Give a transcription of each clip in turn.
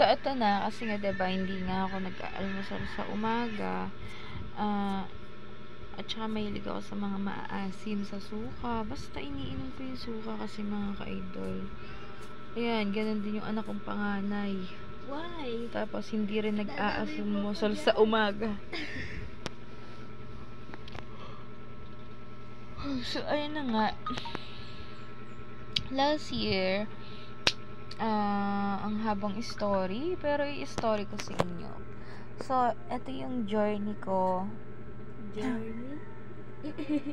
So, eto na, kasi nga diba, hindi nga ako nag-aalmusal sa umaga. At saka mahilig ako sa mga maaasim sa suka. Basta iniinom ko yung suka kasi mga ka-idol. Ayan, ganun din yung anak kong panganay. Why? Tapos, hindi rin nag-aalmusal sa umaga. So, ayun na nga. Last year, ang habang story, pero i-story ko sa inyo. So, ito yung journey ko Journey?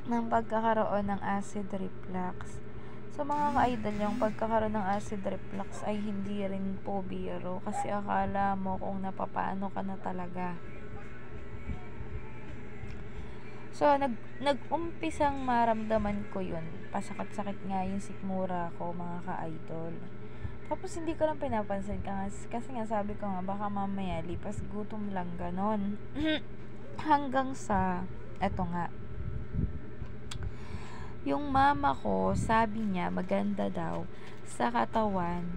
ng pagkakaroon ng acid reflux. So, mga ka-idol, yung pagkakaroon ng acid reflux ay hindi rin po biro kasi akala mo kung napapaano ka na talaga. So, nag-umpisang maramdaman ko yun. Pasakit-sakit nga yung sikmura ko, mga ka-idol. Tapos, hindi ko lang pinapansin kasi nga sabi ko nga, baka mamaya lipas gutom lang, ganon. Hanggang sa, eto nga, yung mama ko, sabi niya, maganda daw sa katawan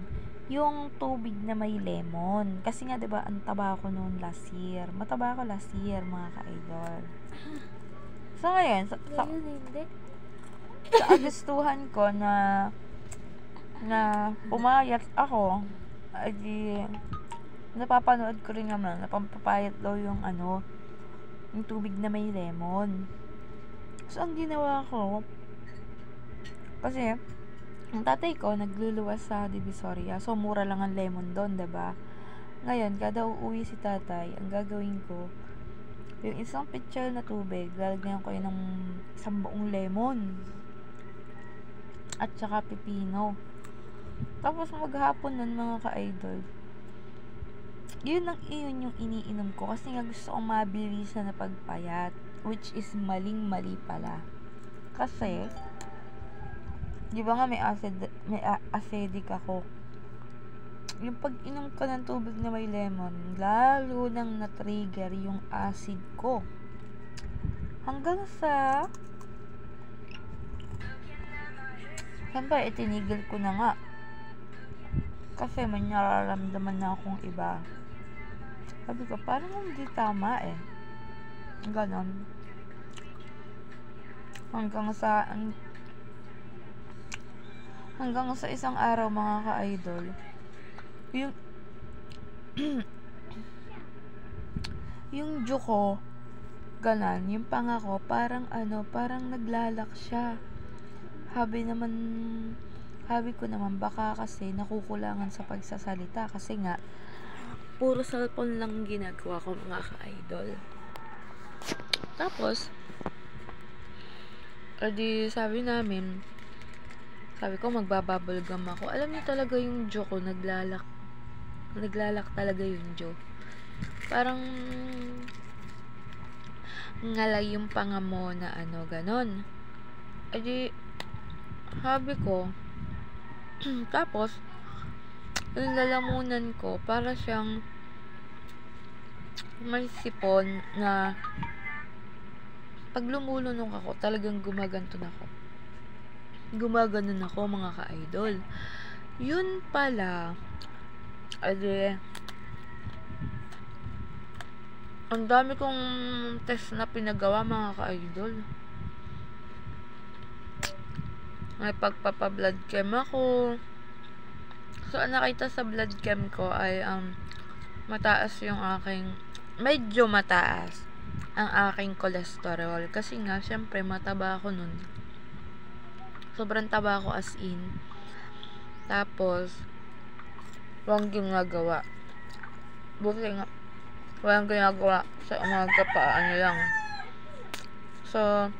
yung tubig na may lemon. Kasi nga, diba, ang taba ko noon last year. Mataba ako last year, mga ka-idol. So, ngayon, Ngayon hindi. sa kagustuhan ko na pumayat ako, ay napapanood ko rin naman, napampapayat daw yung yung tubig na may lemon. So, ang ginawa ko, kasi, ang tatay ko, nagluluwas sa Divisoria. So, mura lang ang lemon doon, diba? Ngayon, kada uuwi si tatay, ang gagawin ko, yung isang pitcher na tubig, lalagyan ko yun ng isang buong lemon. At saka pipino. Tapos, maghapon nun, mga ka-idol, yun yung iniinom ko. Kasi nga gusto kong mabilisan na pagpayat. Which is maling-mali pala. Kasi, di ba nga may acidic ako. Yung pag-inom ko ng tubig na may lemon, lalo nang na-trigger yung acid ko. Hanggang sa, siyempre, itinigil ko na nga. Kasi may nararamdaman na akong iba. Sabi ko, parang hindi tama eh. Ganon. Hanggang sa isang araw, mga ka-idol, yung yung dew ko, ganon, yung panga ko, parang naglalak siya. Habi ko naman, baka kasi nakukulangan sa pagsasalita. Kasi nga, puro cellphone lang ginagawa ko, mga ka-idol. Tapos, sabi ko magbabubble gum ako. Alam niyo talaga yung dew ko, naglalak talaga yung dew. Parang ngalay yung panga mo na ganon. Sabi ko, tapos, yung lalamunan ko, para siyang may sipon na pag lumulunok ako, talagang gumaganon ako, mga ka-idol. Yun pala, ang dami kong test na pinagawa, mga ka-idol. May pagpapa-blood chem ako. So, ang nakita sa blood chem ko ay medyo mataas ang aking cholesterol. Kasi nga, syempre, mataba ako nun. Sobrang taba ako as in. Tapos, walang ginagawa. Buti nga, walang ginagawa sa umaga pa, lang. So,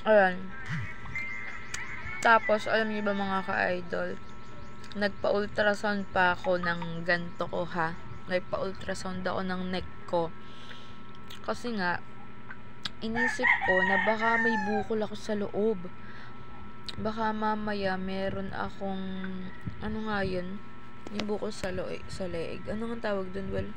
ayan. Tapos, alam niyo ba, mga ka-idol, nagpa-ultrasound pa ako ng ganto ko, ha. Nagpa-ultrasound ako ng neck ko. Kasi nga, inisip ko na baka may bukol ako sa loob. Baka mamaya meron akong, nga yun? Yung bukol sa leeg. Ano nga tawag dun, Well?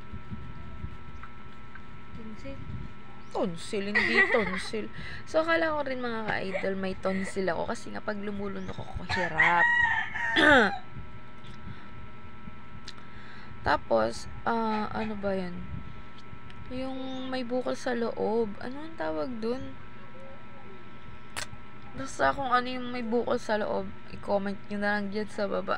Tonsil, hindi tonsil. So, akala ko rin, mga ka-idol, may tonsil ako. Kasi nga, pag lumulunok ako, hirap. Tapos, ano ba yun? Yung may bukol sa loob. Ano ang tawag dun? Basta kung ano yung may bukol sa loob, i-comment nyo na lang dyan sa baba.